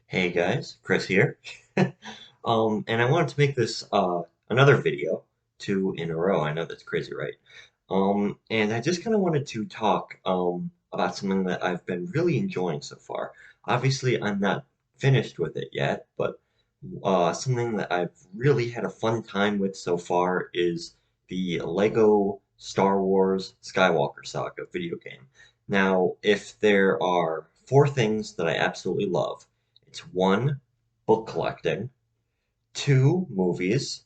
Hey guys, Chris here. And I wanted to make this another video, two in a row. I know that's crazy, right? And I just kind of wanted to talk about something that I've been really enjoying so far. Obviously, I'm not finished with it yet, but something that I've really had a fun time with so far is the Lego Star Wars Skywalker Saga video game. Now, if there are four things that I absolutely love, it's one, book collecting, two, movies,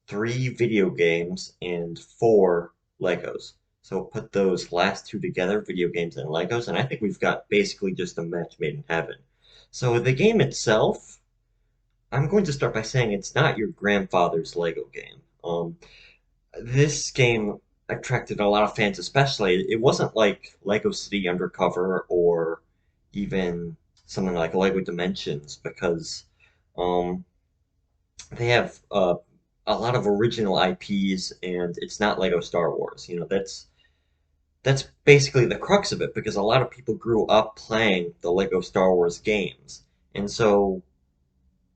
three, video games, and four, Legos. So put those last two together, video games and Legos, and I think we've got basically just a match made in heaven. So the game itself, I'm going to start by saying it's not your grandfather's Lego game. This game attracted a lot of fans, especially. It wasn't like Lego City Undercover or even something like Lego Dimensions because um, they have a lot of original IPs, and it's not Lego Star Wars. That's basically the crux of it because a lot of people grew up playing the Lego Star Wars games, and so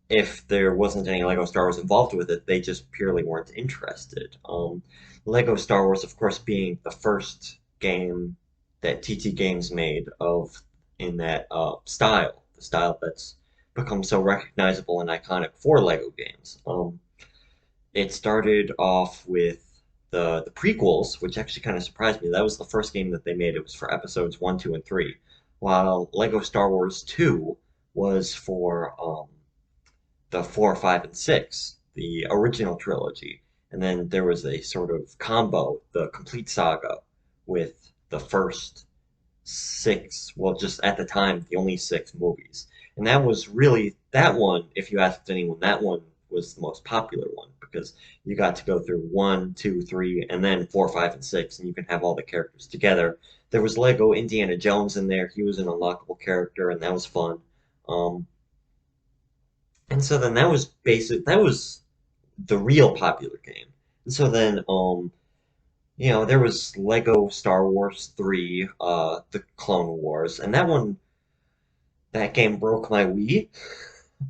if there wasn't any Lego Star Wars involved with it, they just purely weren't interested. Lego Star Wars, of course, being the first game that TT Games made of in that style, the style that's become so recognizable and iconic for Lego games. It started off with the prequels, which actually kind of surprised me. That was the first game that they made. It was for episodes one, two, and three, while Lego Star Wars 2 was for the 4, 5, and 6, the original trilogy. And then there was a sort of combo, the complete saga, with the first six, well, just at the time, the only six movies. And that was really, that one, if you asked anyone, that one was the most popular one because you got to go through one, two, three, and then four, five, and six, and you can have all the characters together. There was Lego Indiana Jones in there. He was an unlockable character, and that was fun. Um, and so then that was the real popular game. And so then there was Lego Star Wars 3, The Clone Wars, and that game broke my Wii.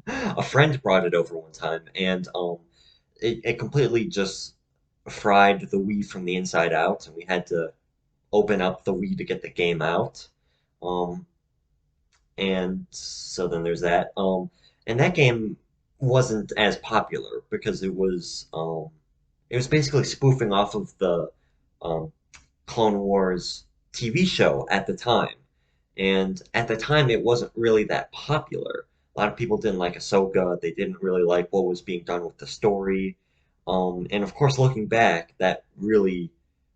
A friend brought it over one time, and it completely just fried the Wii from the inside out, and we had to open up the Wii to get the game out. Um, and so then there's that. And that game wasn't as popular because it was basically spoofing off of the um, Clone Wars TV show at the time. And at the time, it wasn't really that popular. A lot of people didn't like Ahsoka. They didn't really like what was being done with the story. And of course, looking back, that really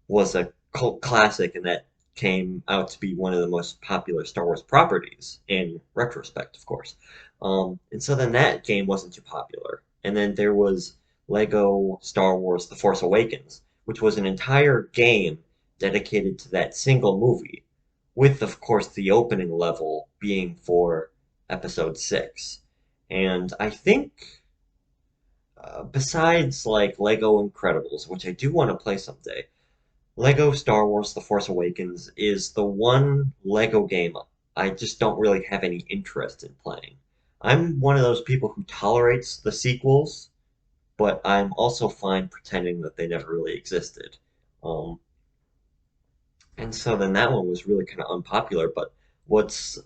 was a cult classic, and that came out to be one of the most popular Star Wars properties in retrospect, of course. And so then that game wasn't too popular. And then there was Lego Star Wars The Force Awakens, which was an entire game dedicated to that single movie, with, of course, the opening level being for episode 6. And I think, besides like Lego Incredibles, which I do want to play someday, Lego Star Wars The Force Awakens is the one Lego game I just don't really have any interest in playing. I'm one of those people who tolerates the sequels, but I'm also fine pretending that they never really existed. Um, and so then that one was really kind of unpopular. But what's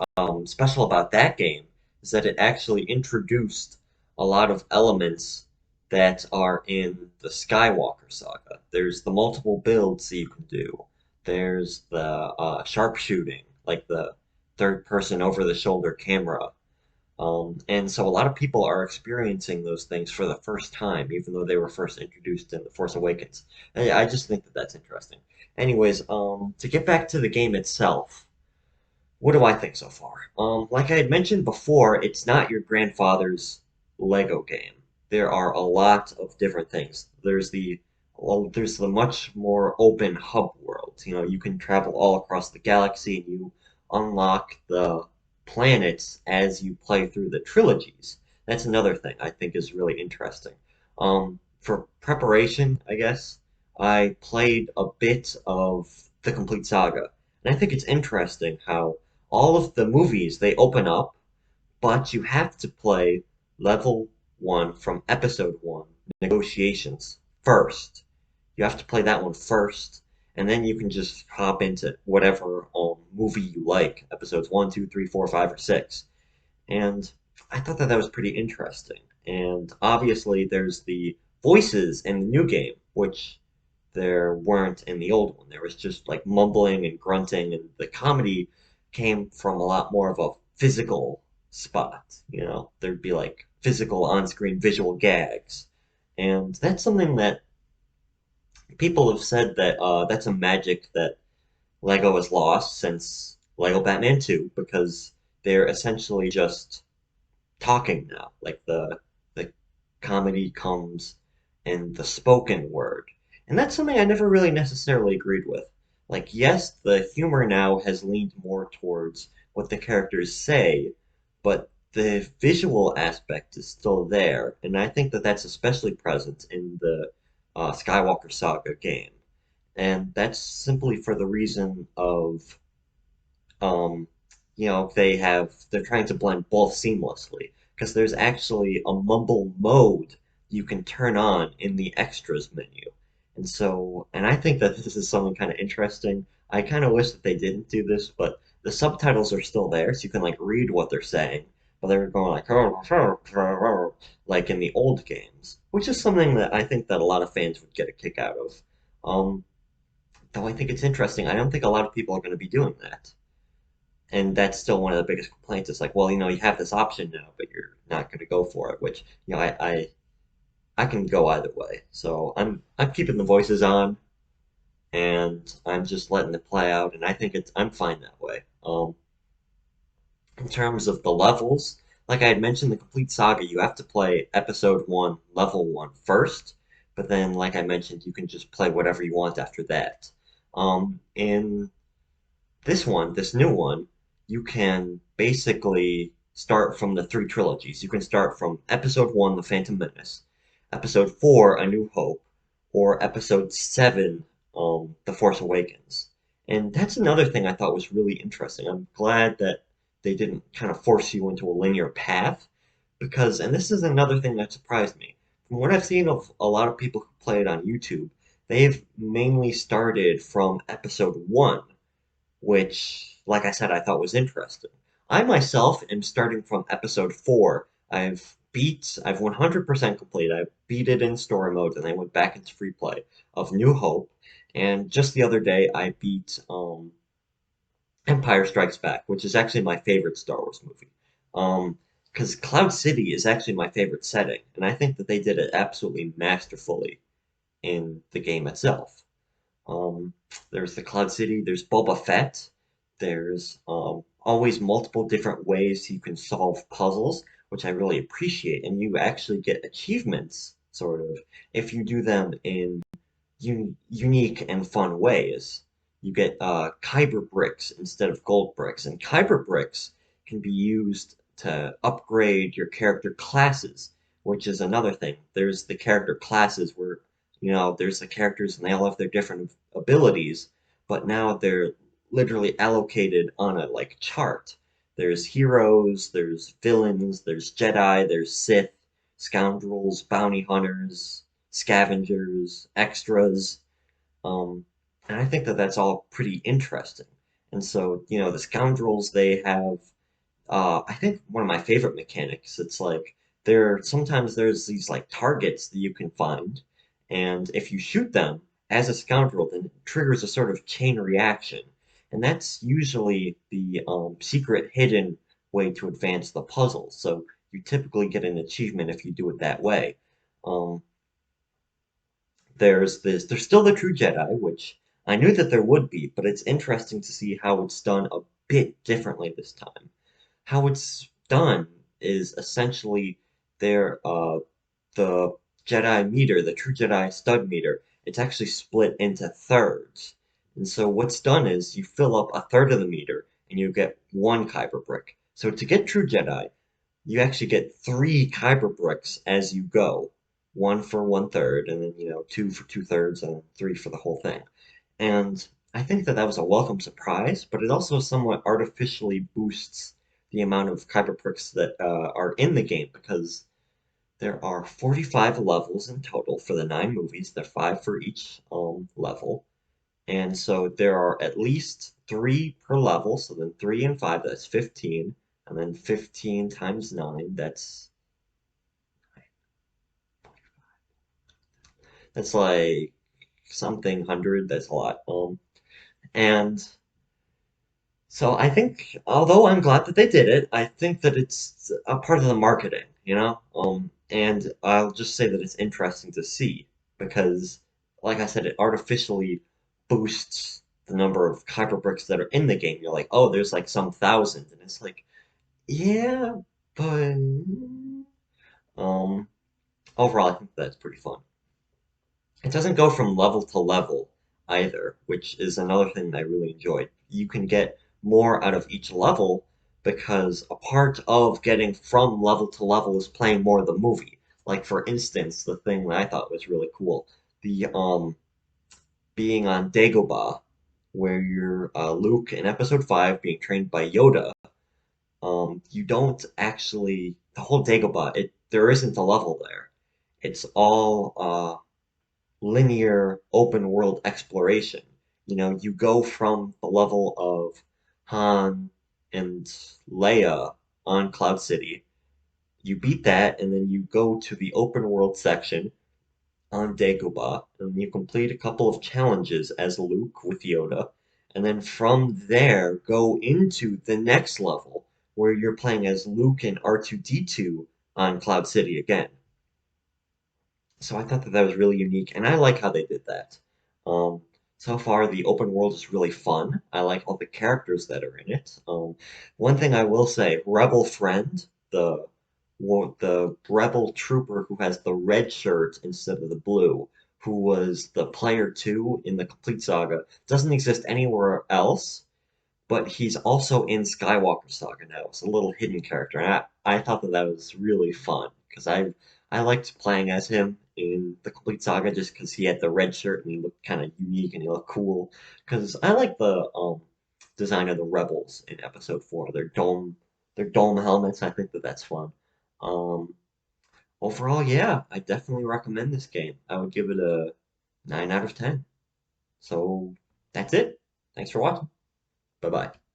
special about that game is that it actually introduced a lot of elements that are in the Skywalker saga. There's the multiple builds that you can do. There's the sharpshooting, like the third person over the shoulder camera. And so a lot of people are experiencing those things for the first time, even though they were first introduced in The Force Awakens. And I just think that that's interesting. Anyways, to get back to the game itself, what do I think so far? Like I had mentioned before, it's not your grandfather's Lego game. There are a lot of different things. There's the much more open hub world. You know, you can travel all across the galaxy and you unlock the planets as you play through the trilogies. That's another thing I think is really interesting. For preparation, I guess, I played a bit of the complete saga. And I think it's interesting how all of the movies they open up but you have to play level 1 from episode 1, Negotiations, first. You have to play that one first, and then you can just hop into whatever movie you like, episodes 1, 2, 3, 4, 5, or 6. And I thought that that was pretty interesting. And obviously, there's the voices in the new game, which there weren't in the old one. There was just like mumbling and grunting, and the comedy came from a lot more of a physical spot. You know, there'd be like physical on screen visual gags. And that's something that people have said that that's a magic that Lego has lost since Lego Batman 2 because they're essentially just talking now. Like the comedy comes in the spoken word. And that's something I never really necessarily agreed with. Like, yes, the humor now has leaned more towards what the characters say, but the visual aspect is still there, and I think that that's especially present in the Skywalker Saga game. And that's simply for the reason of um, they're trying to blend both seamlessly because there's actually a mumble mode you can turn on in the extras menu. And I think that this is something kind of interesting. I kind of wish that they didn't do this, but the subtitles are still there, so you can like read what they're saying, but they're going like like in the old games, which is something that I think that a lot of fans would get a kick out of. Um, though I think it's interesting. I don't think a lot of people are going to be doing that. And that's still one of the biggest complaints. It's like, well, you have this option now, but you're not going to go for it. Which, I can go either way. So I'm keeping the voices on, and I'm just letting it play out. And I think I'm fine that way. In terms of the levels, like I had mentioned, the complete saga, you have to play episode 1, level 1 first. But then, like I mentioned, you can just play whatever you want after that. In this new one, you can basically start from the three trilogies. You can start from episode 1, The Phantom Menace, episode 4, A New Hope, or episode 7, The Force Awakens. And that's another thing I thought was really interesting. I'm glad that they didn't kind of force you into a linear path because, and this is another thing that surprised me. From what I've seen of a lot of people who play it on YouTube, they've mainly started from episode 1, which, like I said, I thought was interesting. I myself am starting from episode 4. I've 100% complete. I beat it in story mode and I went back into free play of New Hope. And just the other day, I beat Empire Strikes Back, which is actually my favorite Star Wars movie. Because Cloud City is actually my favorite setting, and I think that they did it absolutely masterfully in the game itself. Um, there's the Cloud City, there's Boba Fett, there's always multiple different ways you can solve puzzles, which I really appreciate, and you actually get achievements, sort of, if you do them in unique and fun ways. You get Kyber bricks instead of gold bricks, and Kyber bricks can be used to upgrade your character classes, which is another thing. There's the character classes where, there's the characters and they all have their different abilities, but now they're literally allocated on a like chart. There's heroes, there's villains, there's Jedi, there's Sith, scoundrels, bounty hunters, scavengers, extras, um, and I think that that's all pretty interesting. And so, the scoundrels, they have, I think one of my favorite mechanics. It's like sometimes there's these like targets that you can find, and if you shoot them as a scoundrel, then it triggers a sort of chain reaction, and that's usually the secret hidden way to advance the puzzle. So you typically get an achievement if you do it that way. Um, there's still the True Jedi, which I knew that there would be, but it's interesting to see how it's done a bit differently this time. How it's done is essentially there the Jedi meter, the True Jedi stud meter, it's actually split into thirds. And so what's done is you fill up a third of the meter and you get one Kyber brick. So to get True Jedi, you actually get three Kyber bricks as you go. One for one third, and then, two for two thirds, and three for the whole thing. And I think that that was a welcome surprise, but it also somewhat artificially boosts the amount of Kyberbricks that are in the game because there are 45 levels in total for the 9 movies. There are 5 for each level. And so there are at least 3 per level. So then 3 and 5, that's 15. And then 15 times 9, that's like something hundred. That's a lot. And so I think, although I'm glad that they did it, I think that it's a part of the marketing, you know? And I'll just say that it's interesting to see because, like I said, it artificially boosts the number of Kyberbricks that are in the game. You're like, oh, there's like some thousand, and it's like, yeah, but um, overall, I think that's pretty fun. It doesn't go from level to level either, which is another thing that I really enjoyed. You can get more out of each level because a part of getting from level to level is playing more of the movie. Like for instance, the thing that I thought was really cool, the being on Dagobah, where you're Luke in Episode 5 being trained by Yoda. You don't actually the whole Dagobah. There isn't a level there. It's all linear open world exploration. You know, you go from the level of Han and Leia on Cloud City, you beat that, and then you go to the open world section on Dagobah, and you complete a couple of challenges as Luke with Yoda, and then from there go into the next level where you're playing as Luke and R2D2 on Cloud City again. So I thought that that was really unique, and I like how they did that. Um, so far, the open world is really fun. I like all the characters that are in it. One thing I will say, Rebel Friend, the Rebel trooper who has the red shirt instead of the blue, who was the player 2 in the complete saga, doesn't exist anywhere else, but he's also in Skywalker Saga now. It's a little hidden character, and I thought that that was really fun because I liked playing as him in the complete saga just because he had the red shirt and he looked kind of unique and he looked cool. Because I like the design of the rebels in Episode 4. Their dome helmets. I think that that's fun. Um, Overall, yeah, I definitely recommend this game. I would give it a 9 out of 10. So that's it. Thanks for watching. Bye bye.